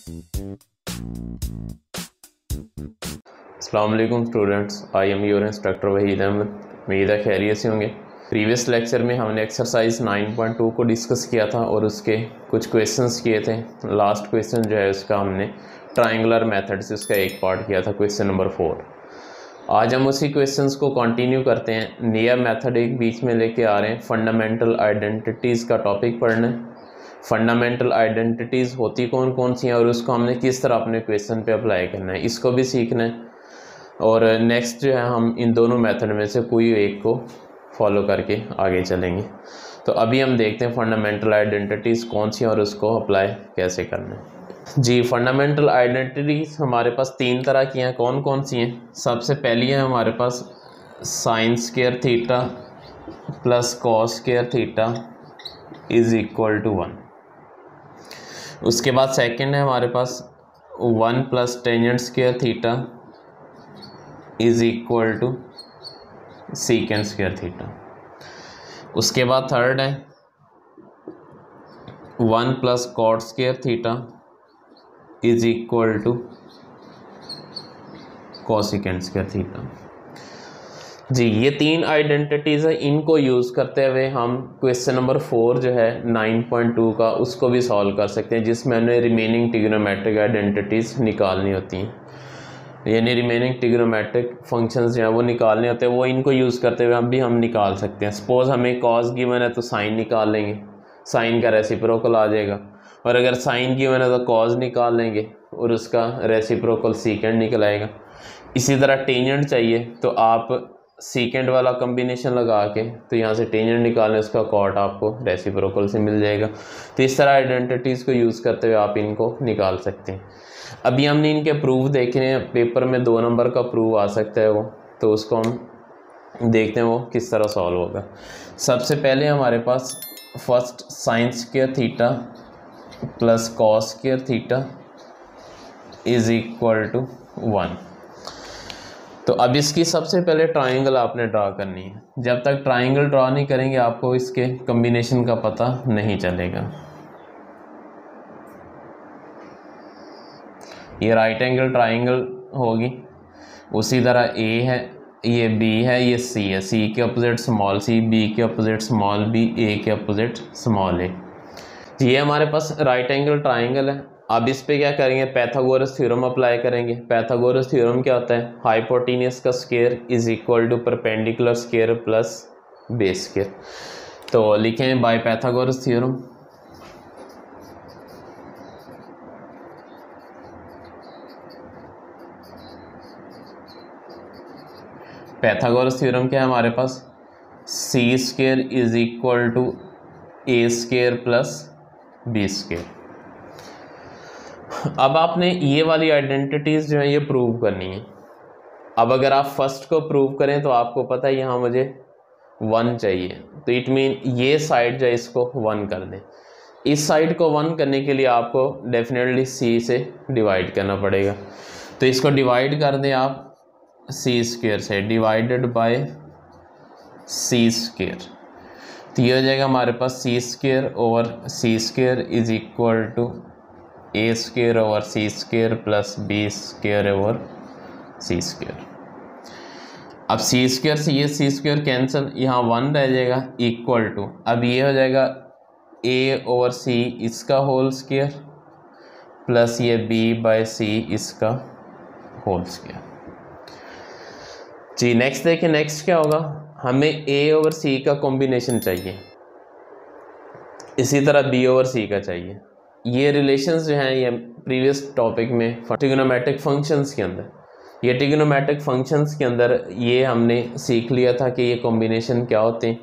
अस्सलाम वालेकुम students, I am your instructor Waheed Ahmad. उम्मीद है खैरियत से होंगे। प्रीवियस लेक्चर में हमने एक्सरसाइज 9.2 को डिस्कस किया था और उसके कुछ क्वेश्चंस किए थे। लास्ट क्वेश्चन जो है उसका हमने ट्रायंगुलर मेथड से उसका एक पार्ट किया था, क्वेश्चन नंबर 4। आज हम उसी क्वेश्चंस को कंटिन्यू करते हैं। नया मेथड एक बीच में लेके आ रहे हैं, फंडामेंटल आइडेंटिटीज़ का टॉपिक पढ़ना है। फंडामेंटल आइडेंटिटीज़ होती कौन कौन सी हैं और उसको हमने किस तरह अपने क्वेश्चन पे अप्लाई करना है, इसको भी सीखना है। और नेक्स्ट जो है हम इन दोनों मेथड में से कोई एक को फॉलो करके आगे चलेंगे। तो अभी हम देखते हैं फंडामेंटल आइडेंटिटीज़ कौन सी हैं और उसको अप्लाई कैसे करना है। जी, फंडामेंटल आइडेंटिटीज़ हमारे पास तीन तरह की हैं। कौन कौन सी हैं? सबसे पहली है हमारे पास sine square theta plus cos square theta is equal to 1। उसके बाद सेकंड है हमारे पास 1 plus tangent square theta is equal to secant square theta. उसके बाद थर्ड है 1 plus cot square theta is equal to cosecant square theta. जी, ये तीन आइडेंटिटीज़ है। इनको यूज़ करते हुए हम क्वेश्चन नंबर 4 जो है 9.2 का उसको भी सॉल्व कर सकते हैं, जिसमें हमें रिमेनिंग ट्रिग्नोमेट्रिक आइडेंटिटीज़ निकालनी होती हैं, यानी रिमेनिंग ट्रिग्नोमेट्रिक फंक्शंस जो हैं वो निकालने होते हैं। वो इनको यूज़ करते हुए हम निकाल सकते हैं। सपोज़ हमें कॉस गिवन है तो साइन निकाल लेंगे, साइन का रेसिप्रोकल आ जाएगा। और अगर साइन गिवन है तो कॉस निकाल लेंगे और उसका रेसिप्रोकल सीकेंट निकल आएगा। इसी तरह टेंजेंट चाहिए तो आप सीकेंट वाला कम्बिनेशन लगा के तो यहाँ से टेंजेंट निकालें, उसका कॉट आपको रेसिप्रोकल से मिल जाएगा। तो इस तरह आइडेंटिटीज़ को यूज़ करते हुए आप इनको निकाल सकते हैं। अभी हमने इनके प्रूफ देखे हैं, पेपर में 2 नंबर का प्रूफ आ सकता है वो, तो उसको हम देखते हैं वो किस तरह सॉल्व होगा। सबसे पहले हमारे पास first sine square theta plus cos square theta is equal to 1। तो अब इसकी सबसे पहले ट्राइंगल आपने ड्रा करनी है। जब तक ट्राइंगल ड्रा नहीं करेंगे आपको इसके कम्बिनेशन का पता नहीं चलेगा। ये राइट एंगल ट्राइंगल होगी, उसी तरह ए है, ये बी है, ये सी है। सी के अपोजिट स्मॉल सी, बी के अपोजिट स्मॉल बी, ए के अपोजिट स्मॉल ए। ये हमारे पास राइट एंगल ट्राइंगल है। अब इस पे क्या करेंगे? पाइथागोरस थ्योरम अप्लाई करेंगे। पाइथागोरस थ्योरम क्या होता है? हाइपोटेन्यूस का square is equal to perpendicular square plus base square. तो लिखें by Pythagoras theorem. Pythagoras theorem क्या है हमारे पास? C square is equal to A square plus B square. अब आपने ये वाली आइडेंटिटीज़ जो है ये प्रूव करनी है। अब अगर आप फर्स्ट को प्रूव करें तो आपको पता है यहाँ मुझे 1 चाहिए, तो इट मीन ये साइड जो है इसको 1 कर दें। इस साइड को 1 करने के लिए आपको डेफिनेटली सी से डिवाइड करना पड़ेगा। तो इसको डिवाइड कर दें आप सी स्क्वायर से, डिवाइडेड बाय सी स्क्वायर। तो ये हो जाएगा हमारे पास C square over C square is equal to A square over C square plus B square over C square. अब सी स्क्वायर से ये सी स्क्वायर कैंसिल, यहाँ 1 रह जाएगा, इक्वल टू अब ये हो जाएगा ए ओवर सी इसका होल स्क्वायर प्लस ये बी बाय सी इसका होल स्क्वायर। जी, नेक्स्ट देखिए, नेक्स्ट क्या होगा? हमें ए ओवर सी का कॉम्बिनेशन चाहिए, इसी तरह बी ओवर सी का चाहिए। ये रिलेशंस जो हैं ये प्रीवियस टॉपिक में ट्रिग्नोमेट्रिक फंक्शंस के अंदर, ये ट्रिग्नोमेट्रिक फंक्शंस के अंदर ये हमने सीख लिया था कि ये कॉम्बिनेशन क्या होते हैं।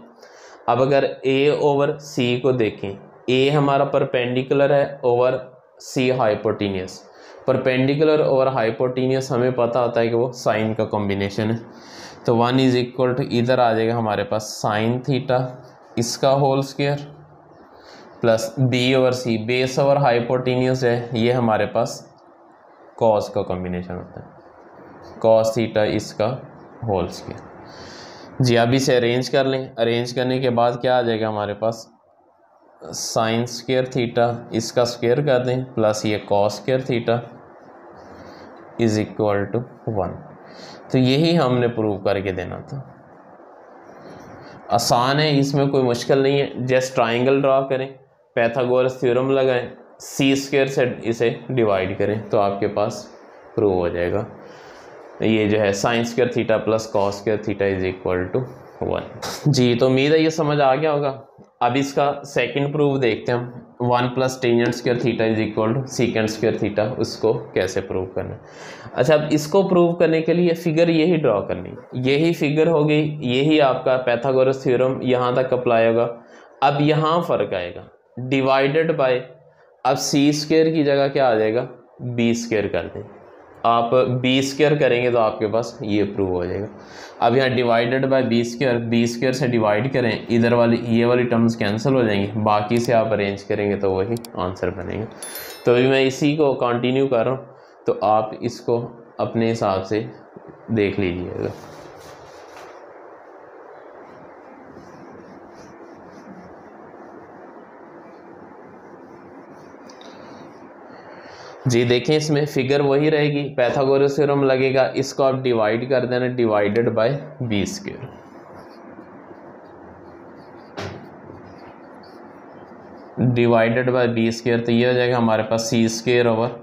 अब अगर ए ओवर सी को देखें, ए हमारा परपेंडिकुलर है ओवर सी हाइपोटेन्यूस। परपेंडिकुलर ओवर हाइपोटेन्यूस हमें पता होता है कि वो साइन का कॉम्बिनेशन है। तो 1 इज इक्वल टू इधर आ जाएगा हमारे पास साइन थीटा इसका whole square plus B over C, base over hypotenuse है, ये हमारे पास कॉस का कॉम्बिनेशन होता है, कॉस थीटा इसका होल स्क्वायर। जी, अब इसे अरेंज कर लें। अरेंज करने के बाद क्या आ जाएगा हमारे पास? साइन स्क्वायर थीटा इसका स्क्वायर कर दें प्लस ये cos square theta is equal to 1। तो यही हमने प्रूव करके देना था। आसान है, इसमें कोई मुश्किल नहीं है। जस्ट ट्राइंगल ड्रा करें, पाइथागोरस थ्योरम लगाएं, सी स्क्वायर से इसे डिवाइड करें तो आपके पास प्रूव हो जाएगा। ये जो है sine square theta plus cos square theta is equal to 1। जी, तो उम्मीद है ये समझ आ गया होगा। अब इसका सेकंड प्रूफ देखते हैं हम। 1 plus tangent square theta is equal to secant square theta, उसको कैसे प्रूव करना है। अच्छा, अब इसको प्रूव करने के लिए फिगर यही ड्रॉ करनी, यही फिगर होगी, यही आपका पाइथागोरस थ्योरम यहाँ तक अप्लाई होगा। अब यहाँ फ़र्क आएगा, डिवाइडेड बाय, अब सी स्क्वायर की जगह क्या आ जाएगा, बी स्क्वायर कर दें। आप बी स्क्वायर करेंगे तो आपके पास ये प्रूव हो जाएगा। अब यहाँ डिवाइडेड बाय बी स्क्वायर से डिवाइड करें, इधर वाली ये वाली टर्म्स कैंसिल हो जाएंगी, बाकी से आप अरेंज करेंगे तो वही आंसर बनेगा। तो अभी मैं इसी को कंटिन्यू कर रहा हूँ, तो आप इसको अपने हिसाब से देख लीजिएगा। जी देखें, इसमें फिगर वही रहेगी, पाइथागोरस थ्योरम लगेगा, इसको आप डिवाइड कर देना divided by B square. Divided by B square, तो ये हो जाएगा हमारे पास C square over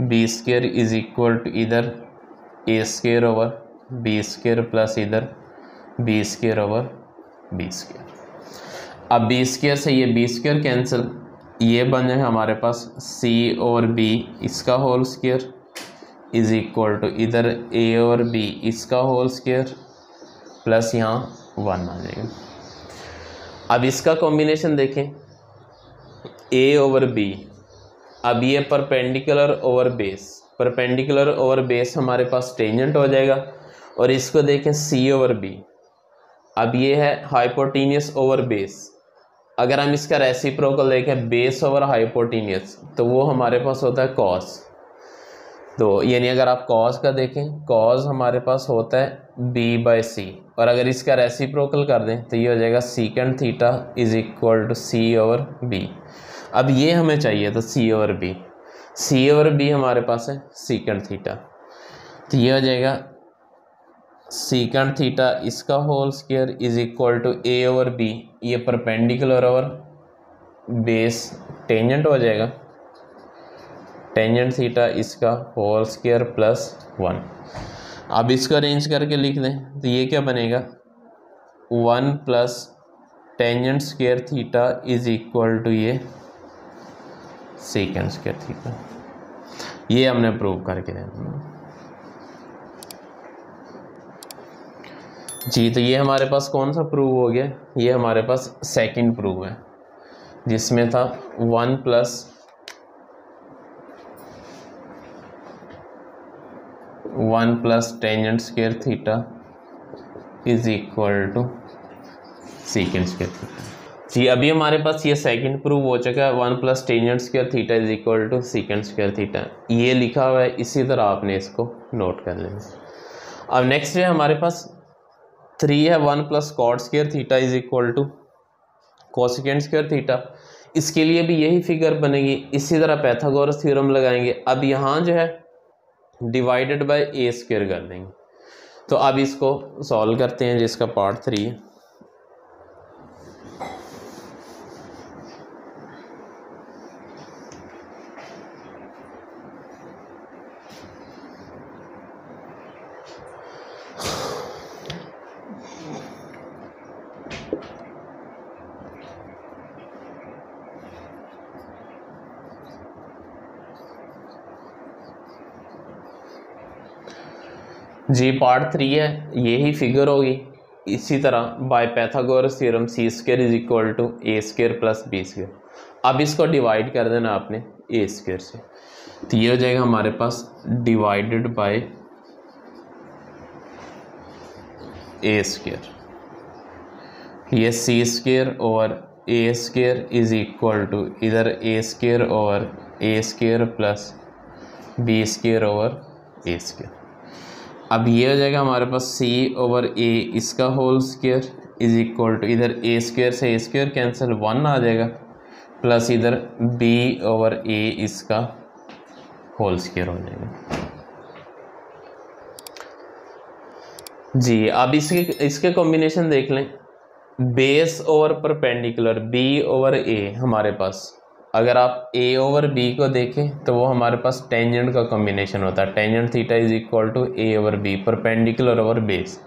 B square is equal to इधर A square over B square plus इधर B square over B square. अब बी स्क्वायर से ये बी स्क्वायर कैंसिल, ये बन जाएगा हमारे पास c और b इसका whole square is equal to इधर a और b इसका होल स्क्वायर प्लस यहाँ 1 आ जाएगा। अब इसका कॉम्बिनेशन देखें, a ओवर b, अब ये perpendicular over base, perpendicular over base हमारे पास टेंजेंट हो जाएगा। और इसको देखें c ओवर b, अब ये है हाइपोटेन्यूस ओवर बेस, अगर हम इसका रेसिप्रोकल देखें बेस ओवर हाइपोटेन्यूस तो वो हमारे पास होता है कॉस। तो यानी अगर आप कॉस का देखें, कॉस हमारे पास होता है b बाई सी, और अगर इसका रेसिप्रोकल कर दें तो ये हो जाएगा secant theta is equal to C over B. अब ये हमें चाहिए तो C over B, C over B हमारे पास है सीकेंट थीटा, तो ये हो जाएगा सीकेंट थीटा इसका whole square is equal to A over B, ये परपेंडिकुलर ओवर बेस टेंजेंट हो जाएगा, टेंजेंट थीटा इसका होल स्क्वायर प्लस 1। अब इसको अरेंज करके लिख दें तो ये क्या बनेगा, 1 plus tangent square theta is equal to ये सीकेंट स्क्वायर थीटा। ये हमने प्रूव करके देना। जी, तो ये हमारे पास कौन सा प्रूव हो गया, ये हमारे पास सेकंड प्रूव है, जिसमें था 1 plus tangent square theta is equal to secant square theta. जी, अभी हमारे पास ये सेकंड प्रूव हो चुका है, 1 plus tangent square theta is equal to secant square theta, ये लिखा हुआ है, इसी तरह आपने इसको नोट कर लेना। अब नेक्स्ट है हमारे पास 3 है, 1 plus cot square theta is equal to cosecant square theta, इसके लिए भी यही फिगर बनेगी, इसी तरह पाइथागोरस थ्योरम लगाएंगे। अब यहाँ जो है डिवाइडेड बाय ए स्क्वायर कर देंगे। तो अब इसको सॉल्व करते हैं, जिसका पार्ट 3 है। जी, पार्ट 3 है, यही फिगर होगी, इसी तरह by Pythagoras theorem C square is equal to A square plus B square. अब इसको डिवाइड कर देना आपने ए स्क्वायर से, तो ये हो जाएगा हमारे पास डिवाइडेड बाय ए स्क्वायर, ये सी स्क्वायर और A square is equal to इधर ए स्क्वायर और A square plus B square over A square. अब ये हो जाएगा हमारे पास c ओवर a इसका whole square is equal to इधर a स्क्वायर से a स्क्वायर कैंसिल 1 आ जाएगा, प्लस इधर b/a इसका होल स्क्वायर हो जाएगा। जी अब इसके कॉम्बिनेशन देख लें। बेस ओवर परपेंडिकुलर b/a हमारे पास, अगर आप a/b को देखें तो वो हमारे पास टेंजेंट का कॉम्बिनेशन होता है। Tangent theta is equal to a/b, perpendicular over base.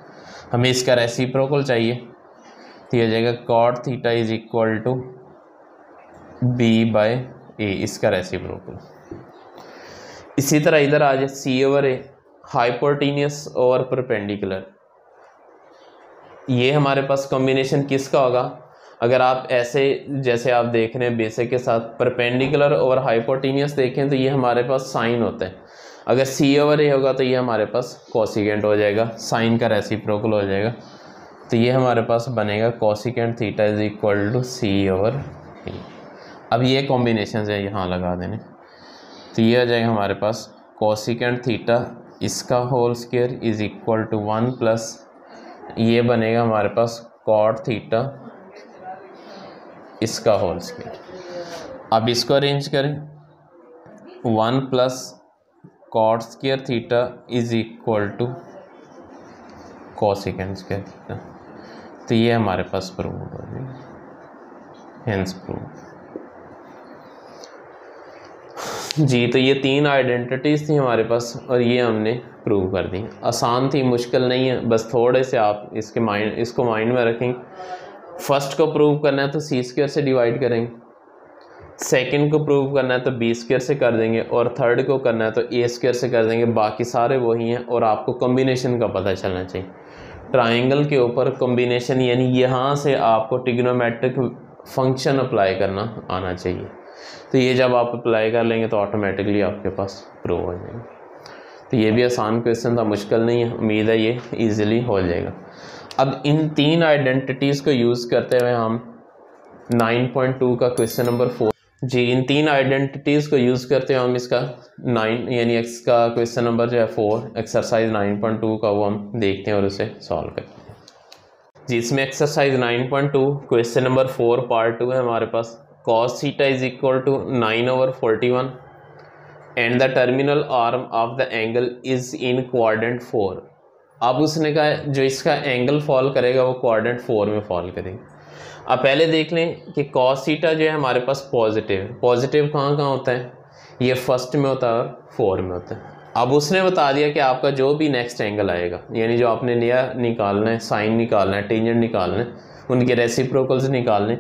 हमें इसका रेसिप्रोकल चाहिए तो ये हो जाएगा cot theta is equal to b/a, इसका रेसिप्रोकल। इसी तरह इधर आ जाए c/a, हाइपोटेन्यूस और परपेंडिकुलर। ये हमारे पास कॉम्बिनेशन किसका होगा? अगर आप ऐसे जैसे आप देख रहे हैं बेसिक के साथ परपेंडिकुलर और हाइपोटेन्यूस देखें तो ये हमारे पास साइन होता है। अगर c/a होगा तो ये हमारे पास कोसिकेंट हो जाएगा, साइन का रेसिप्रोकल हो जाएगा। तो ये हमारे पास बनेगा cosecant theta is equal to c/a। अब ये कॉम्बिनेशन है यहाँ लगा देने, तो ये आ जाएगा हमारे पास कोसिकेंट थीटा इसका whole square is equal to 1 plus ये बनेगा हमारे पास कॉट थीटा इसका होल स्क्वायर। अब इसको अरेंज करें, 1 plus cot square theta is equal to cosecant square theta. तो ये हमारे पास प्रूव हो गया, हेंस प्रूव। जी तो ये 3 आइडेंटिटीज़ थी हमारे पास और ये हमने प्रूव कर दी। आसान थी, मुश्किल नहीं है, बस थोड़े से आप इसको माइंड में रखें। फर्स्ट को प्रूव करना है तो c² से डिवाइड करेंगे, सेकंड को प्रूव करना है तो b² से कर देंगे और थर्ड को करना है तो a² से कर देंगे। बाकी सारे वही हैं और आपको कॉम्बिनेशन का पता चलना चाहिए। ट्राइंगल के ऊपर कॉम्बिनेशन यानी यहाँ से आपको ट्रिग्नोमेट्रिक फंक्शन अप्लाई करना आना चाहिए। तो ये जब आप अप्लाई कर लेंगे तो ऑटोमेटिकली आपके पास प्रूव हो जाएगा। तो ये भी आसान क्वेश्चन था, मुश्किल नहीं है, उम्मीद है ये इजीली हो जाएगा। अब इन 3 आइडेंटिटीज़ को यूज़ करते हुए हम 9.2 का क्वेश्चन नंबर 4, जी इन 3 आइडेंटिटीज़ को यूज़ करते हुए हम इसका 9 यानी एक्स का क्वेश्चन नंबर जो है 4 एक्सरसाइज 9.2 का वो हम देखते हैं और उसे सॉल्व करते हैं। जी इसमें एक्सरसाइज 9.2 क्वेश्चन नंबर 4 पार्ट 2 है हमारे पास। cos theta is equal to 9/41 and the terminal arm of the angle is in quadrant 4। अब उसने कहा जो इसका एंगल फॉल करेगा वो क्वाड्रेंट 4 में फॉल करेगा। अब पहले देख लें कि cos थीटा जो है हमारे पास पॉजिटिव है। पॉजिटिव कहाँ कहाँ होता है? ये फर्स्ट में होता है और 4 में होता है। अब उसने बता दिया कि आपका जो भी नेक्स्ट एंगल आएगा यानी जो आपने नया निकालना है, साइन निकालना है, टेंजेंट निकालना है, उनके रेसिप्रोकल्स निकालने,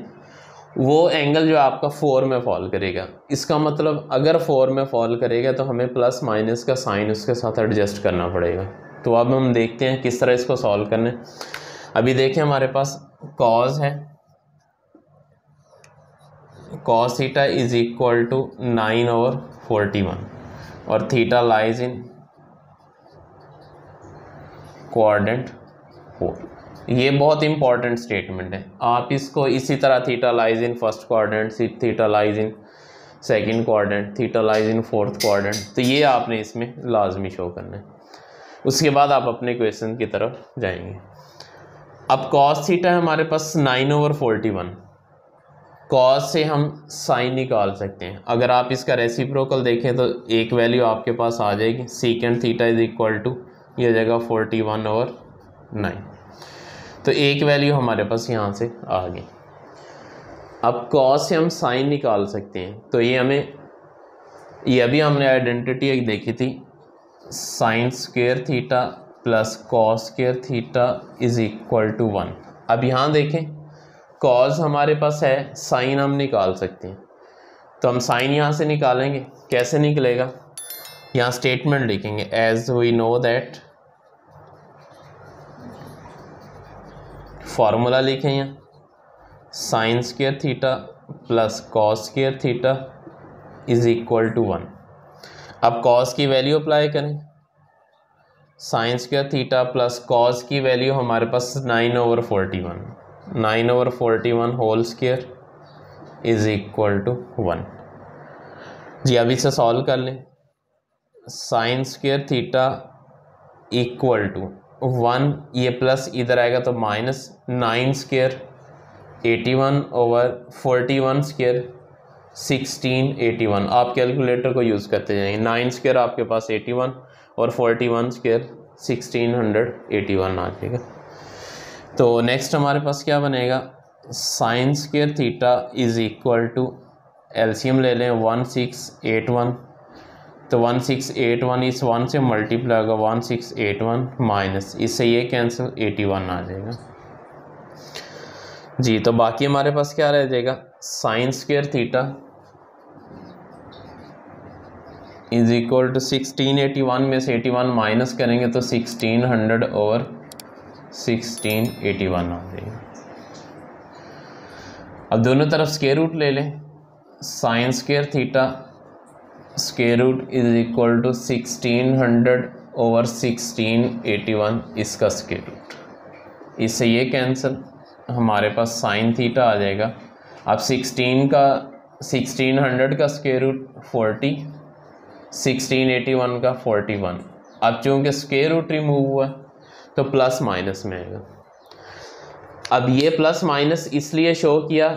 वो एंगल जो आपका 4 में फॉल करेगा। इसका मतलब अगर 4 में फॉल करेगा तो हमें प्लस माइनस का साइन उसके साथ एडजस्ट करना पड़ेगा। तो अब हम देखते हैं किस तरह इसको सॉल्व करना है। अभी देखें हमारे पास कॉस है, cos theta is equal to 9/41 और थीटा लाइज इन क्वाड्रेंट 4। ये बहुत इंपॉर्टेंट स्टेटमेंट है। आप इसको इसी तरह theta lies in first quadrant, theta lies in second quadrant, theta lies in fourth quadrant, तो ये आपने इसमें लाजमी शो करना है। उसके बाद आप अपने क्वेश्चन की तरफ जाएंगे। अब कॉस थीटा है हमारे पास 9/41, कॉस से हम साइन निकाल सकते हैं। अगर आप इसका रेसिप्रोकल देखें तो एक वैल्यू आपके पास आ जाएगी, secant theta is equal to ये हो जाएगा 41/9। तो एक वैल्यू हमारे पास यहाँ से आ गई। अब कॉस से हम साइन निकाल सकते हैं, तो ये अभी हमने आइडेंटिटी एक देखी थी, sine square theta plus cos square theta is equal to 1। अब यहाँ देखें कॉस हमारे पास है, साइन हम निकाल सकते हैं, तो हम साइन यहाँ से निकालेंगे। कैसे निकलेगा? यहाँ स्टेटमेंट लिखेंगे, as we know that, formula लिखें यहाँ, sine square theta plus cos square theta is equal to 1। अब कॉस की वैल्यू अप्लाई करें, sine square theta plus cos की वैल्यू हमारे पास 9/41, 9/41 whole square is equal to 1। जी अब इसे सॉल्व कर लें, sine square theta equal to 1, ये प्लस इधर आएगा तो माइनस 9 स्क्वायर 81/41 स्क्वायर 1681। आप कैलकुलेटर को यूज़ करते जाएंगे। 9 स्क्वायर आपके पास 81 और 41 स्क्वायर 1681 आ जाएगा। तो नेक्स्ट हमारे पास क्या बनेगा, sine square theta is equal to, LCM ले लें 1681, तो 1681 इस 1 से मल्टीप्लाई होगा 1681 माइनस इससे ये कैंसिल 81 आ जाएगा जी। तो बाकी हमारे पास क्या रह जाएगा, sine square theta is equal to 1681 में से 81 माइनस करेंगे तो 1600 और 1681 आ जाएगा। अब दोनों तरफ स्क्वायर रूट ले लें, sine square theta square root is equal to 1600 over 1681 इसका स्क्वायर रूट, इससे ये कैंसिल, हमारे पास साइन थीटा आ जाएगा। अब 1600 का स्क्वायर रूट 40, 1681 का 41। अब चूंकि स्क्वायर रूट रिमूव हुआ तो प्लस माइनस में आएगा। अब ये प्लस माइनस इसलिए शो किया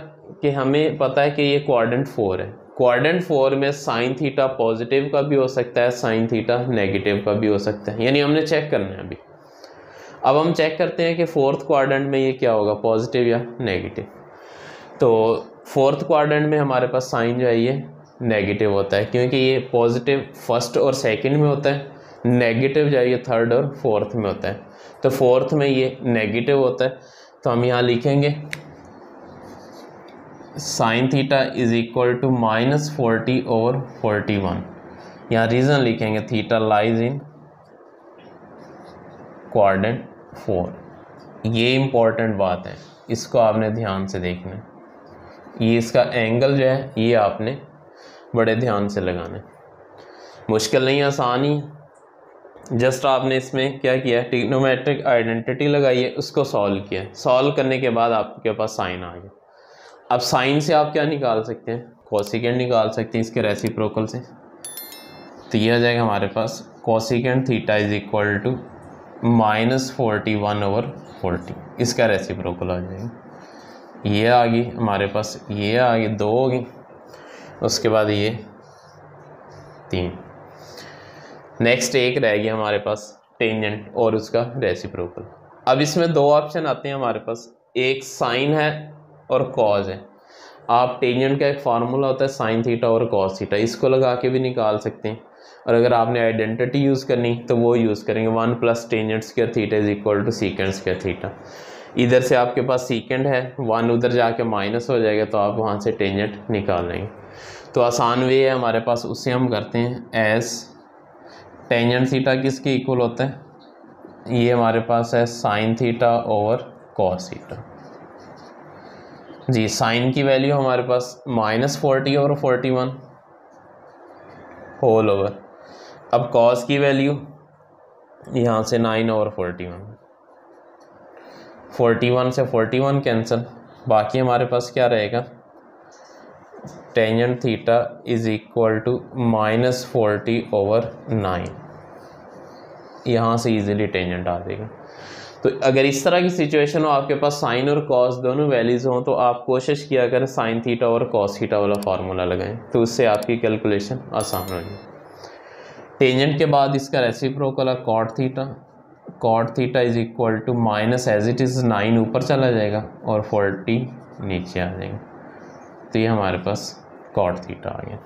कि हमें पता है कि ये क्वाड्रेंट 4 है। क्वाड्रेंट 4 में साइन थीटा पॉजिटिव का भी हो सकता है, साइन थीटा नेगेटिव का भी हो सकता है, यानी हमने चेक करना है अभी। अब हम चेक करते हैं कि फोर्थ क्वाड्रेंट में ये क्या होगा, पॉजिटिव या नेगेटिव। तो फोर्थ क्वाड्रेंट में हमारे पास साइन जो है ये नेगेटिव होता है, क्योंकि ये पॉजिटिव फर्स्ट और सेकंड में होता है, नेगेटिव जो है ये थर्ड और फोर्थ में होता है। तो फोर्थ में ये नेगेटिव होता है, तो हम यहाँ लिखेंगे sine theta is equal to -40 over 41। यहाँ रीज़न लिखेंगे थीटा लाइज इन क्वाड्रेंट 4। ये इम्पोर्टेंट बात है, इसको आपने ध्यान से देखना है। ये इसका एंगल जो है ये आपने बड़े ध्यान से लगाना है, मुश्किल नहीं, आसान ही। जस्ट आपने इसमें क्या किया है, ट्रिग्नोमेट्रिक आइडेंटिटी लगाई है, उसको सॉल्व किया है। सॉल्व करने के बाद आपके पास साइन आ गया। अब साइन से आप क्या निकाल सकते हैं, कोसिकेंट निकाल सकते हैं इसके रेसिप्रोकल से। तो ये आ जाएगा हमारे पास cosecant theta is equal to -41 over 40, इसका रेसिप्रोकल आ जाएगा। ये आ गई हमारे पास, ये आ गई 2 हो गई, उसके बाद ये 3। नेक्स्ट एक रह गया हमारे पास टेंजेंट और उसका रेसिप्रोकल। अब इसमें 2 ऑप्शन आते हैं हमारे पास, एक साइन है और कॉज है। आप टेंजेंट का एक फार्मूला होता है साइन थीटा और कॉस थीटा, इसको लगा के भी निकाल सकते हैं। और अगर आपने आइडेंटिटी यूज़ करनी तो वो यूज़ करेंगे 1 + tangent square theta is equal to secant square theta. इधर से आपके पास सीकेंट है, 1 उधर जाके माइनस हो जाएगा, तो आप वहाँ से टेंजेंट निकाल लेंगे। तो आसान वे है हमारे पास, उससे हम करते हैं एस टेंजेंट थीटा किसके इक्वल होता है, ये हमारे पास है sine theta over cos theta जी। साइन की वैल्यू हमारे पास -40 ओवर 41 होल ओवर। अब कॉस की वैल्यू यहाँ से 9 ओवर 41, 41 से 41 कैंसिल, बाकी हमारे पास क्या रहेगा, tangent theta is equal to -40 over 9। यहाँ से इजीली टेंजेंट आ जाएगा। तो अगर इस तरह की सिचुएशन हो, आपके पास साइन और कॉस दोनों वैल्यूज हों, तो आप कोशिश किया करें साइन थीटा और कॉस थीटा वाला फार्मूला लगाएं, तो उससे आपकी कैलकुलेशन आसान हो जाए। टेंजेंट के बाद इसका रेसिप्रोकल है cot theta, cot theta is equal to minus as it is 9 ऊपर चला जाएगा और 40 नीचे आ जाएगा। तो ये हमारे पास कॉट थीटा आ गया।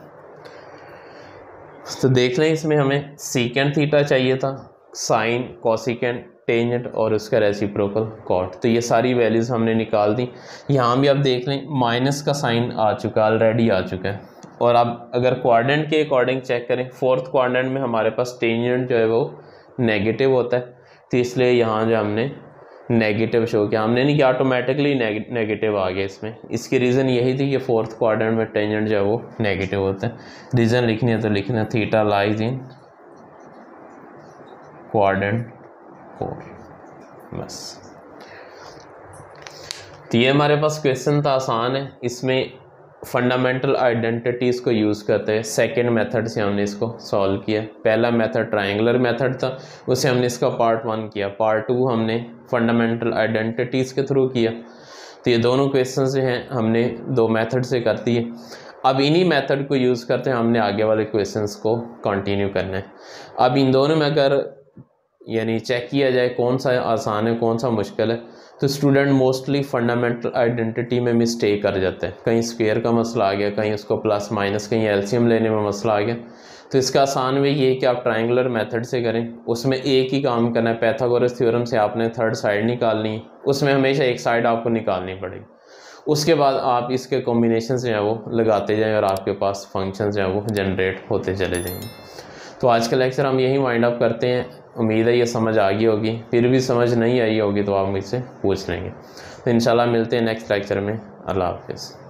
तो देख लें, इसमें हमें सीकेंट थीटा चाहिए था, साइन, कोसिकेंट, टेंजेंट और उसका रेसिप्रोकल कॉट। तो ये सारी वैल्यूज़ हमने निकाल दी। यहाँ भी आप देख लें माइनस का साइन आ चुका, ऑलरेडी आ चुका है। और अब अगर क्वाड्रेंट के अकॉर्डिंग चेक करें, फोर्थ क्वाड्रेंट में हमारे पास टेंजेंट जो है वो नेगेटिव होता है, तो इसलिए यहाँ जो हमने नेगेटिव शो किया, हमने नहीं किया, ऑटोमेटिकली नेगेटिव आ गया इसमें। इसकी रीज़न यही थी कि फोर्थ क्वाड्रेंट में टेंजेंट जो है वो नेगेटिव होता है। रीज़न लिखनी है तो लिखना थीटा लाइज इन क्वाड्रेंट 4, बस। तो ये हमारे पास क्वेश्चन था, आसान है। इसमें फंडामेंटल आइडेंटिटीज़ को यूज़ करते हैं सेकेंड मेथड से हमने इसको सॉल्व किया। पहला मेथड ट्रायंगुलर मेथड था, उसे हमने इसका पार्ट 1 किया, पार्ट 2 हमने फंडामेंटल आइडेंटिटीज़ के थ्रू किया। तो ये दोनों क्वेश्चन जो हैं हमने 2 मेथड से कर दिए। अब इन्हीं मेथड को यूज़ करते हैं हमने आगे वाले क्वेश्चंस को कंटिन्यू करना है। अब इन दोनों में अगर यानी चेक किया जाए कौन सा आसान है कौन सा मुश्किल है, तो स्टूडेंट मोस्टली फंडामेंटल आइडेंटिटी में मिस्टेक कर जाते हैं। कहीं स्क्वायर का मसला आ गया, कहीं उसको प्लस माइनस, कहीं एलसीएम लेने में मसला आ गया। तो इसका आसान वे ये कि आप ट्रायंगुलर मेथड से करें, उसमें एक ही काम करना है। पैथागोरस थ्योरम से आपने थर्ड साइड निकालनी है, उसमें हमेशा एक साइड आपको निकालनी पड़ेगी। उसके बाद आप इसके कॉम्बिनेशन जो है वो लगाते जाएं और आपके पास फंक्शन जो है वो जनरेट होते चले जाएंगे। तो आज का लेक्चर हम यही वाइंड अप करते हैं। उम्मीद है ये समझ आ गई होगी, फिर भी समझ नहीं आई होगी तो आप मुझसे पूछ लेंगे। तो इंशाल्लाह मिलते हैं नेक्स्ट लेक्चर में। अल्लाह हाफिज़।